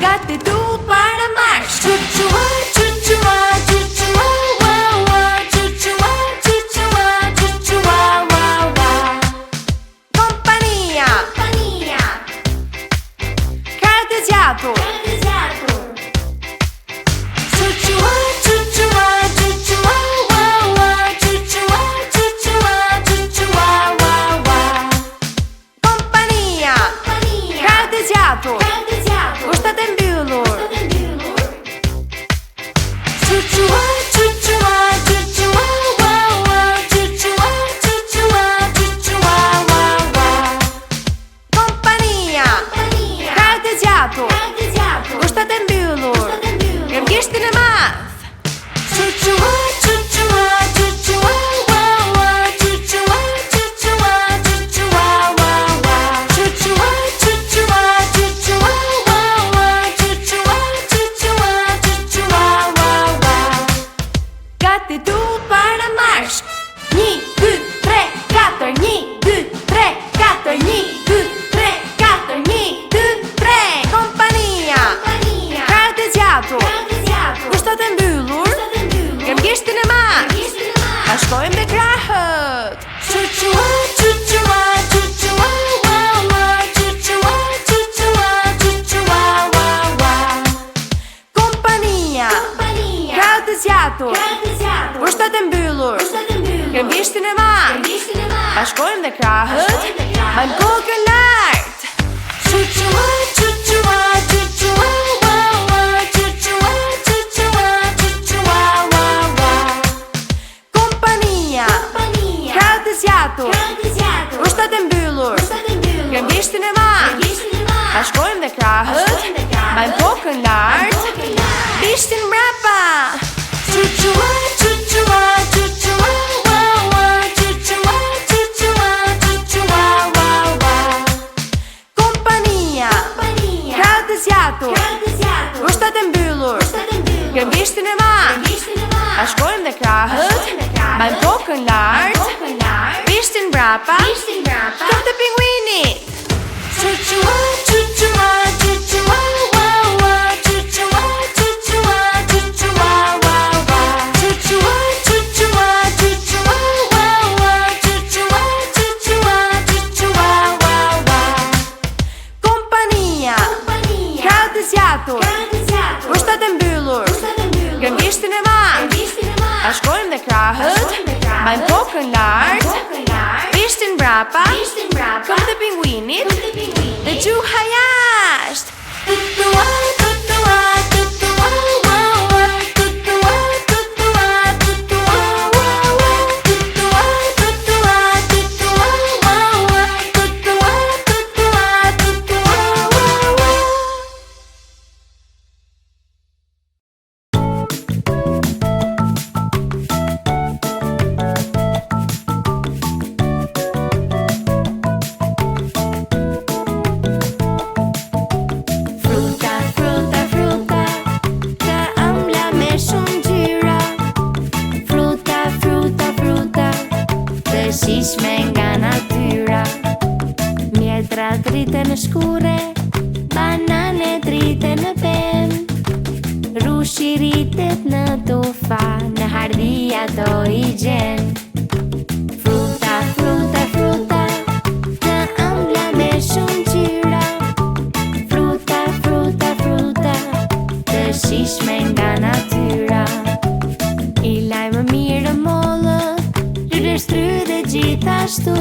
Gati tu para marsh. Chuchua, chuchua, chuchua, wow, wow. Chuchua, chuchua, chuchua, wow, wow. Compagnia. Carta gjatur. Chuchua, chuchua, chuchua, wow, wow. Chuchua, chuchua, chuchua, wow, wow. Compagnia. Carta gjatur. Kushtet e mbyllur. Chuchua, chuchua, chuchua, wow, wow. Chuchua, chuchua, chuchua, wow, wow. Compagnia. Carta gjatur. Kushtet e mbyllur. Kem gishtin e madh. Chuchua, chuchua, chuchua, wow, wow. Chuchua, chuchua, chuchua, wow, wow. Chuchua, chuchua, chuchua, wow, wow. Chuchua, chuchua, chuchua, wow, wow. Gati tu para marsh. 1, 2, 3, 4. 1, 2, 3, 4. 1, 2, 3, 4. 1, 2, 3. Compagnia. Carta gjatur. Kushtet e mbyllur. Kem gishtin e madh. A shkojmë me krahët. Chuchua, chuchua, chuchua, wow, wow. Chuchua, chuchua, chuchua, wow, wow. Compagnia. Carta gjatur. Kushtet e mbyllur. Kem gishtin e madh. A shkojmë me krahët. Majmë kokën lart. Chuchua, chuchua, chuchua, wow, wow. Chuchua, chuchua, chuchua, wow, wow. Compagnia. Carta gjatur. Kushtet e mbyllur. Kem gishtin e madh. A shkojmë me krahët. Majmë kokën lart. Bishtin mbrapa. Chuchua, chuchua, chuchua, wow, wow. Chuchua, chuchua, chuchua, wow, wow. Compagnia. Carta gjatur. Kushtet e mbyllur. Kem gishtin e madh. A shkojmë me krahët. Majmë kokën lart. Bishtin mbrapa. Këmbë të pinguinit. Chuchua, chuchua, chuchua, wow, wow. Chuchua, chuchua, chuchua, wow, wow. Chuchua, chuchua, chuchua, wow, wow. Chuchua, chuchua, chuchua, wow, wow. Compagnia. Carta gjatur. Kushtet e mbyllur. Kem gishtin e madh. A shkojmë me krahët. Majmë kokën lart. Bishtin mbrapa. Këmbë të pinguinit. Dhe gjuha jashtë. Tutua, tutua, tutua, wow, wow. Tutua, tutua, tutua, wow, wow. Tutua, tutua, tutua, wow, wow. Tutua, tutua, tutua, wow, wow. Shishme nga natyra. Mjetra drite në shkure, banane drite në pem, rushi rritet në tufa, në hardhia do I gjen. Fruta, fruta, fruta, të ëmbla me shumë ngjyra. Fruta, fruta, fruta, të shishme nga natyra. I lajmë mirë mollët, stry dhe gjithashtu.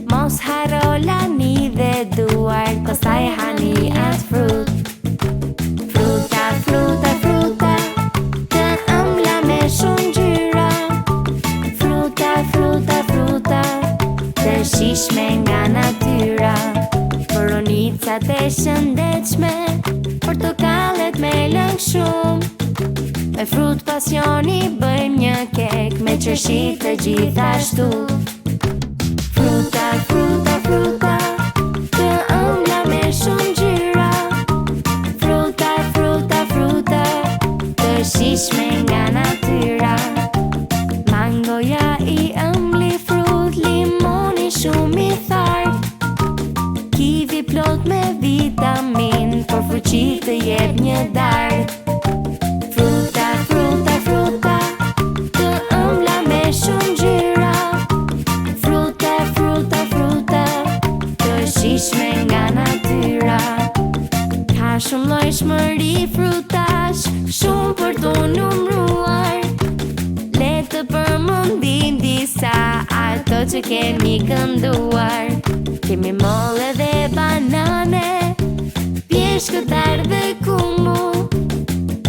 Mos haro lani dhe duar, kostaj hani atë frut. Fruta, fruta, fruta, të ëmbla me shumë ngjyra. Fruta, fruta, fruta, të shishme nga natyra. Koronicat e shëndetshme, portokallet me lëng shumë. Me frut pasioni bëjmë një kek, me qershi të gjithashtu. Fruta, fruta, fruta, të ëmbla me shumë ngjyra. Fruta, fruta, fruta, të shishme nga natyra. Mangoja I ëmbli frut, limoni shumë I thart. Kiwi plot me vitamin, por fuqi një dardh. Fruta, fruta, fruta, të ëmbla me shumë ngjyra. Fruta, fruta, fruta, të shijshme nga natyra. Ka shumë llojshmëri frutash, shumë për t'u numruar. Le të përmendim disa, ato që kemi kënduar. Kemi molle dhe banane, pjeshkëtar dhe kumu,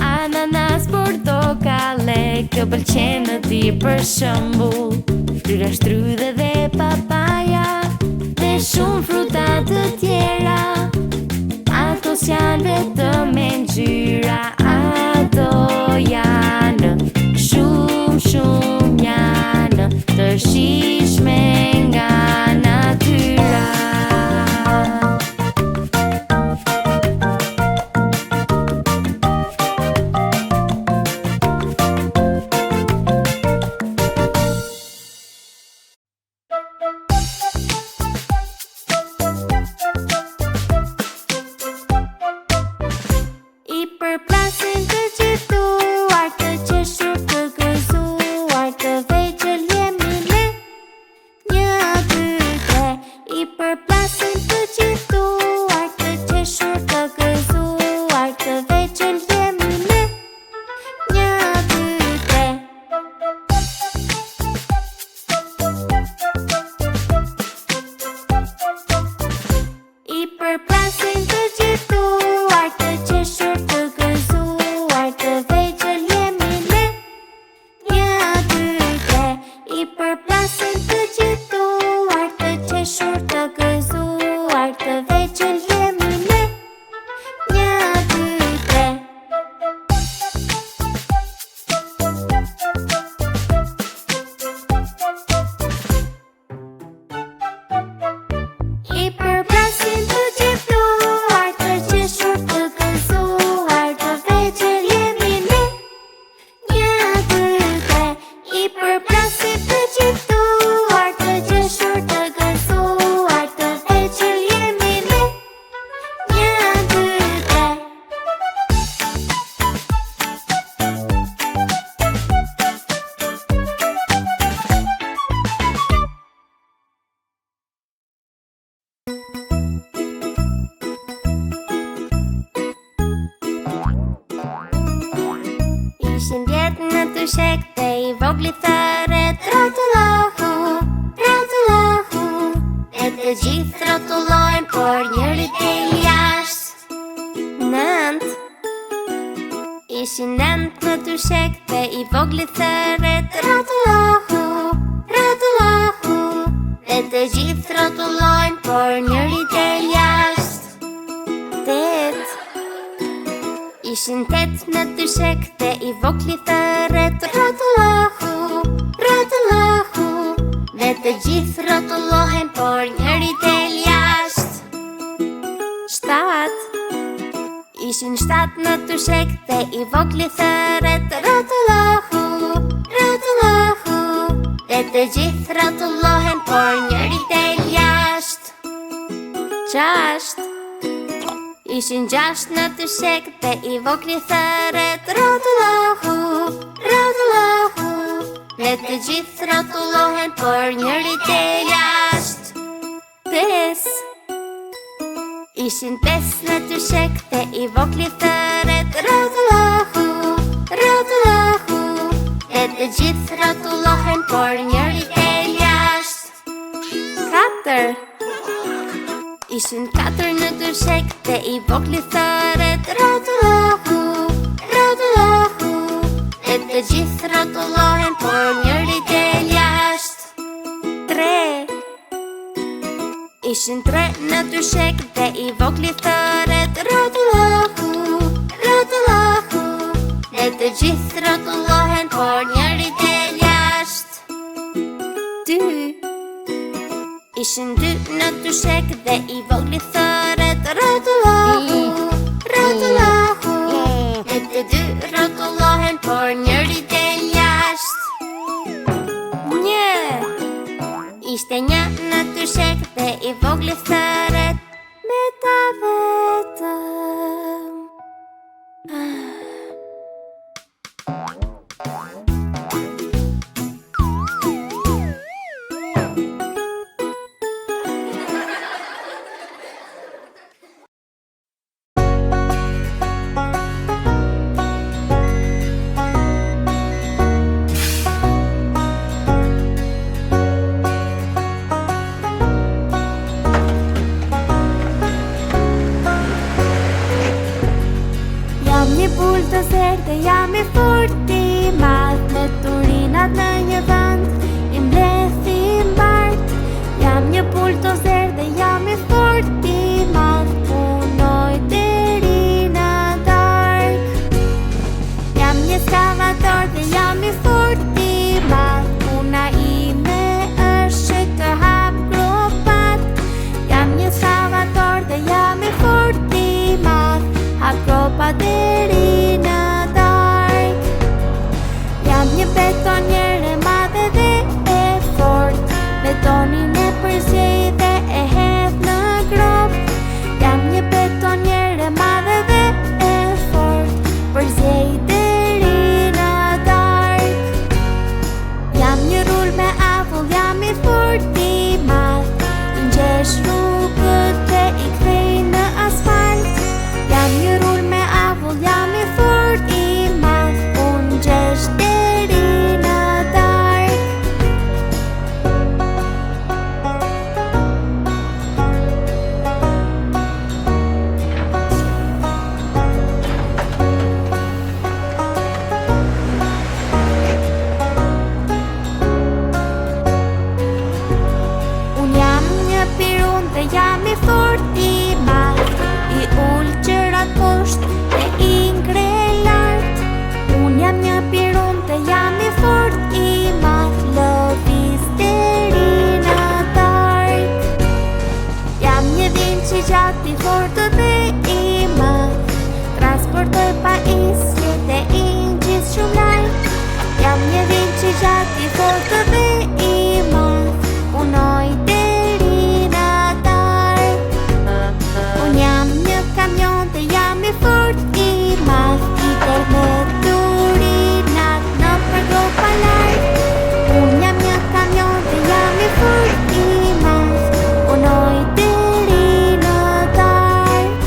ananas, portokale, kë pëlqen në ti për shembull. Dryra shtrydhe dhe papaja, dhe shumë fruta të tjera. Ato s'janë vetëm me ngjyra, ato janë shumë janë të shijshme nga natyra. I përplasin të gjithuar, të qeshur, të gëzuar, të vegjël jemi ne, 1, 2, 3. I përplasin të gjithuar, të qeshur, të gëzuar, të vegjël jemi ne, 1, 2, 3. I përplasin të gjithuar, të qeshur, të gëzuar, të vegjël jemi ne, 1, 2, 3. I përplasin të gjithuar, të qeshur, të gëzuar, të vegjël jemi ne, 1, 2, 3. I përplasin të gjithuar, të qeshur, të gëzuar, të vegjël jemi ne, 1, 2, 3. I përplasin të gjithuar, të qeshur, të gëzuar, të vegjël jemi ne, 1, 2, 3. Ishin 10 në dyshek dhe I vogli thërret rrotullohu, rrotullohu. E të gjithë rrotullojnë, por njëri del jashtë. 9. Ishin 9 në dyshek dhe I vogli thërret rrotullohu, rrotullohu. E të gjithë rrotullojnë, por njëri del jashtë. 8. Ishin 8 në dyshek dhe I vogli thërret rrotullohu, rrotullohu. Dhe të gjithë rrotullohen, por njëri del jashtë. 7. Ishin 7 në dyshek dhe I vogli thërret rrotullohu, rrotullohu. Dhe të gjithë rrotullohen, por njëri del jashtë. 6. Ishin 6 në dyshek dhe I vogli thërret rrotullohu, rrotullohu. Dhe të gjithë rrotullohen, por njëri del jashtë. 5. Ishin 5 në dyshek dhe I vogli thërret rrotullohu, rrotullohu. Dhe të gjithë rrotullohen, por njëri del jashtë. 4. Ishin 4 në dyshek dhe I vogli thërret rrotullohu, rrotullohu. Dhe të gjithë rrotullohen, por njëri del jashtë. 3. Ishin 3 në dyshek dhe I vogli thërret rrotullohu, rrotullohu. Dhe të gjithë rrotullohen, por njëri del jashtë. 2. Ishin 2 në dyshek dhe I vogli thërret rrotullohu, rrotullohu. Dhe të dy rrotullohen, por njëri del jashtë. 1. Ishte 1 në dyshek dhe I vogli thërret me ta vetëm. Betonin e përzej dhe e hedh në grop. Jam një betonier e madhe dhe e fort, përzej deri në dark. Jam një rul me avull, jam i fort i madh, i ngjesh rrugët dhe i kthej në asfalt. Jam një rul me avull, jam i fort i madh, unë ngjesh deri në dark. Unë jam një pirun dhe jam i fort i madh, i ul gjërat poshtë dhe i ngre lart. Unë jam një pirun dhe jam i fort i madh, lëviz deri në dark. Jam një vinç i gjatë, i fortë dhe i madh, transportoj pajisje dhe i ngjis shumë lart. Jam një vinç i gjatë, i fortë dhe i madh, punoj deri në dark. Unë jam një kamion dhe jam i fort i madh, i del me turinat në përgopa lart. Unë jam një kamion dhe jam i fort i madh, punoj deri në dark.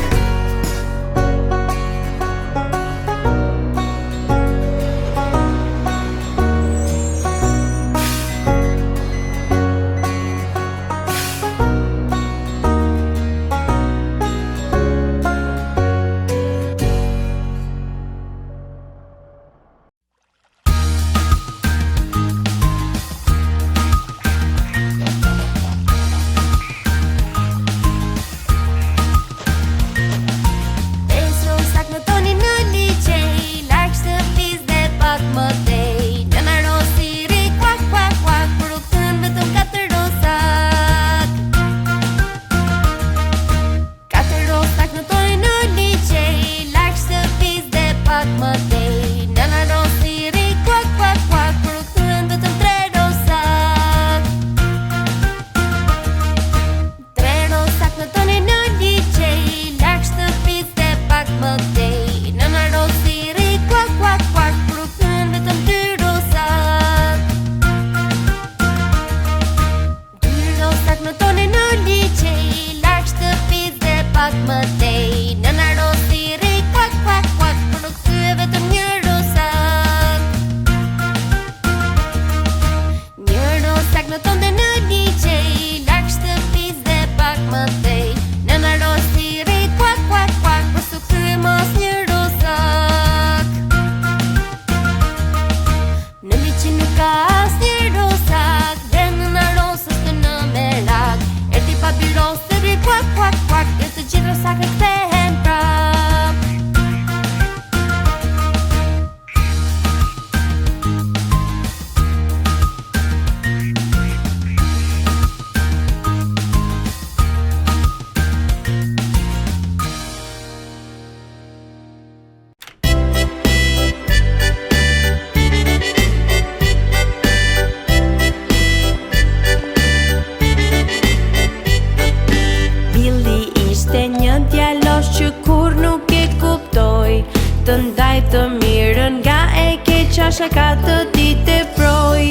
Qasha ka të ditë e proj,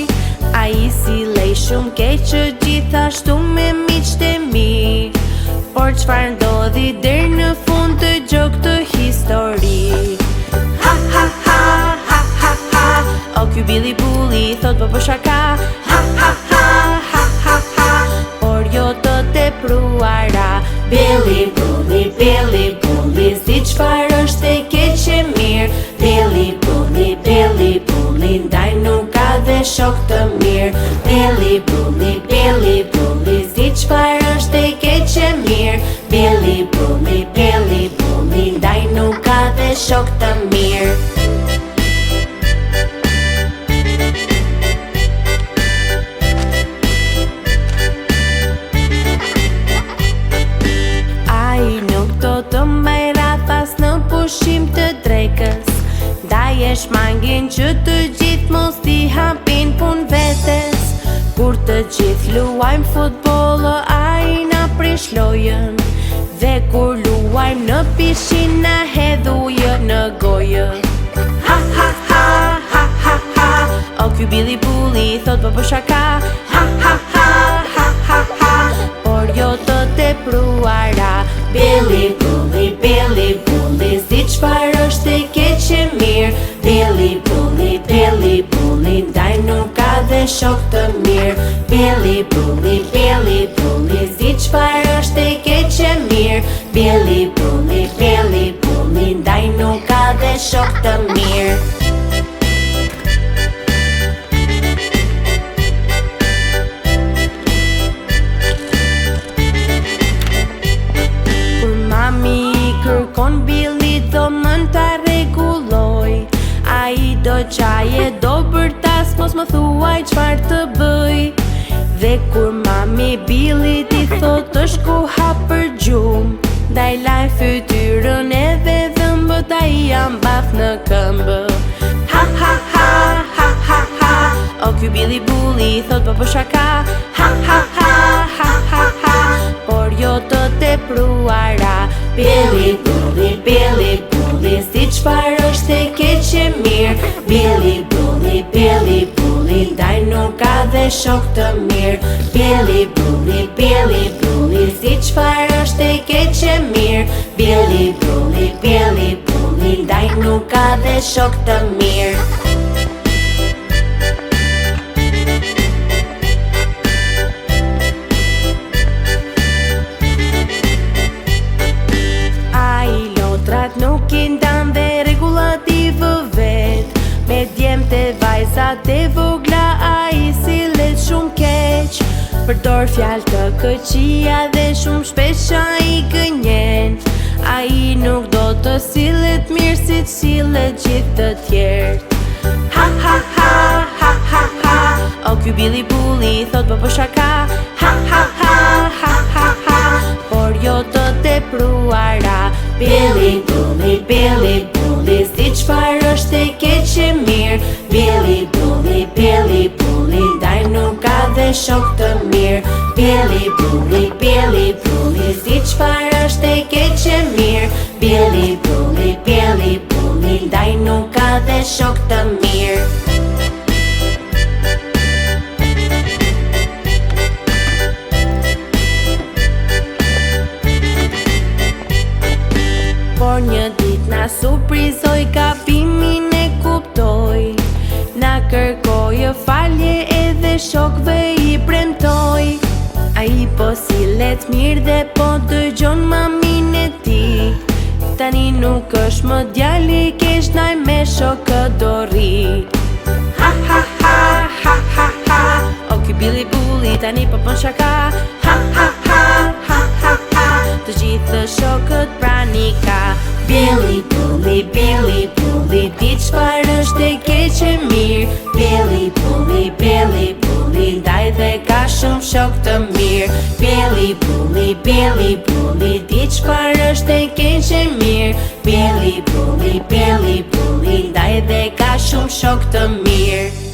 a i si lej shumë keq që gjithashtu me miqt e mi. Por çfarë ndodhi der në fund të gjok të histori? Ha ha ha, ha ha ha, o ky Billi Bulli thot po për shaka. Ha ha ha, ha ha ha, por jo të tepruara. Billi Bulli, Billi Bulli, si çfarë është e keq e mirë. Billi Bulli, Billi Bulli, ndaj nuk ka dhe shok të mirë. Billi Bulli, Billi Bulli, si çfarë është e keq e mirë. Billi Bulli, Billi Bulli, ndaj nuk ka dhe shok të mirë. Ai nuk do të mbajra pas në pushim të drekës. Ndaj e shmangin që të gjithë mos t'i hapin pun vetes. Kur të të gjithë luajmë futboll, ai na prish lojën. Dhe kur luajmë në pishinë na hedh ujë në gojë. Ha ha ha ha ha ha. O ky Billy Bully thot po për shaka. Ha ha ha ha ha ha. Por jo të tepruara. Billy Bully, Billy Bully, si çfarë është e keq e mirë. Billy Bully, Billy Bully, ndaj nuk ka dhe shok të mirë. Billy Bully, Billy Bully, si çfarë është e keq e mirë. Billy Bully, Billy Bully, ndaj nuk ka dhe shok të mirë. Kërkon Billy do mën ta rregulloj. Ai do qaje, do bërtas, mos më thuaj çfarë të bëj. Dhe kur mami Billy ti thot është koha për gjumë, ndaj laj fytyrën edhe dhëmbët, ai jam baf në këmbë. Ha ha ha ha ha ha. O ky Billy Bully thot po për shaka. Ha ha ha ha ha ha. Por jo të tepruara. Billy Bully, Billy Bully, si çfarë është e keq e mirë. Billy Bully, Billy Bully, ndaj nuk ka dhe shok të mirë. Billy Bully, Billy Bully, si çfarë është e keq e mirë. Billy Bully, Billy Bully, ndaj nuk ka dhe shok të mirë. Nuk i ndan dhe regulativë vet. Me djemt e vajzat e vogla ai sillet shumë keq. Përdor fjalë të këqija dhe shumë shpesh ai gënjen. Ai nuk do të sillet mirë si të sillet gjithë të tjerët. Ha ha ha ha ha ha. O ky Billy Bully thot po për shaka. Ha ha ha ha ha ha. Por jo të tepruara. Billy Bully, Billy Bully, si çfarë është e keq e mirë. Billy Bully, Billy Bully, ndaj nuk ka dhe shok të mirë. Billy Bully, Billy Bully, si çfarë është e keq e mirë. Billy Bully, Billy Bully, ndaj nuk ka dhe shok të mirë. Por një dit na surprizoj, gabimin e kuptoj. Na kërkoj falje edhe shokve i premtoj. Ai po sillet mirë dhe po dëgjon mamin e ti. Tani nuk është më djali keq, ndaj me shokët do rri. Ha ha ha ha ha ha. O ky Billy Bully tani po bën shaka. Ha ha ha ha ha ha. Të gjithë shokët prani ka. Billy Bully, Billy Bully, di çfarë është e keq e mirë. Billy Bully, Billy Bully, ndaj dhe ka shumë shok të mirë. Billy Bully, Billy Bully, di çfarë është e keq e mirë. Billy Bully, Billy Bully, ndaj dhe ka shumë shok të mirë.